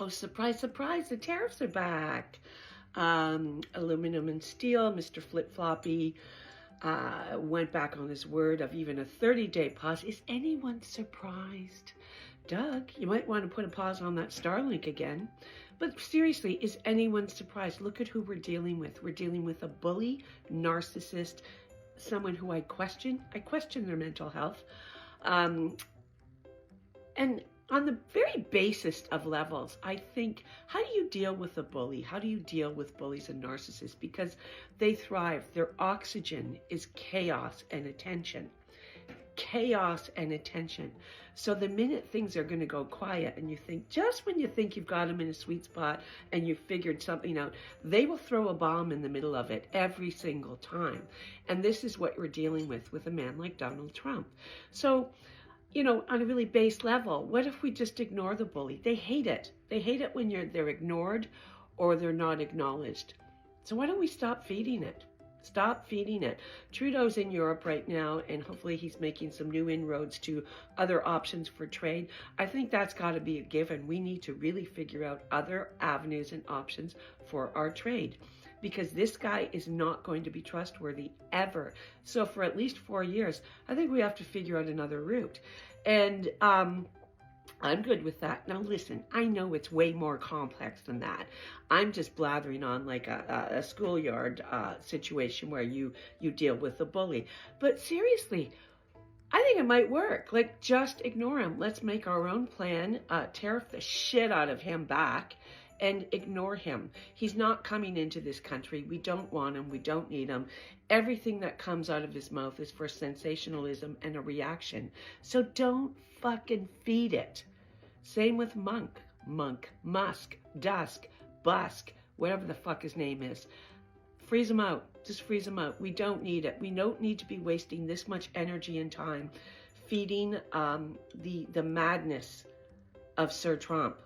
Oh, surprise, surprise, the tariffs are back. Aluminum and steel, Mr. Flip Floppy went back on his word of even a 30-day pause. Is anyone surprised? Doug, you might want to put a pause on that Starlink again. But seriously, is anyone surprised? Look at who we're dealing with. We're dealing with a bully, narcissist, someone who I question. I question their mental health. And on the very basest of levels, I think, how do you deal with a bully? How do you deal with bullies and narcissists? Because they thrive. Their oxygen is chaos and attention. Chaos and attention. So the minute things are going to go quiet and you think, just when you think you've got them in a sweet spot and you've figured something out, they will throw a bomb in the middle of it every single time. And this is what we're dealing with a man like Donald Trump. So, you know, on a really base level, what if we just ignore the bully? They hate it. They hate it when they're ignored or they're not acknowledged. So why don't we stop feeding it? Stop feeding it. Trudeau's in Europe right now, and hopefully he's making some new inroads to other options for trade. I think that's got to be a given. We need to really figure out other avenues and options for our trade, because this guy is not going to be trustworthy ever. So for at least 4 years, I think we have to figure out another route. And I'm good with that. Now listen, I know it's way more complex than that. I'm just blathering on like a schoolyard situation where you deal with a bully. But seriously, I think it might work. Like, just ignore him. Let's make our own plan, tariff the shit out of him back, and ignore him. He's not coming into this country. We don't want him. We don't need him. Everything that comes out of his mouth is for sensationalism and a reaction. So don't fucking feed it. Same with Musk, Dusk, Busk, whatever the fuck his name is. Freeze him out. Just freeze him out. We don't need it. We don't need to be wasting this much energy and time feeding the madness of Sir Trump.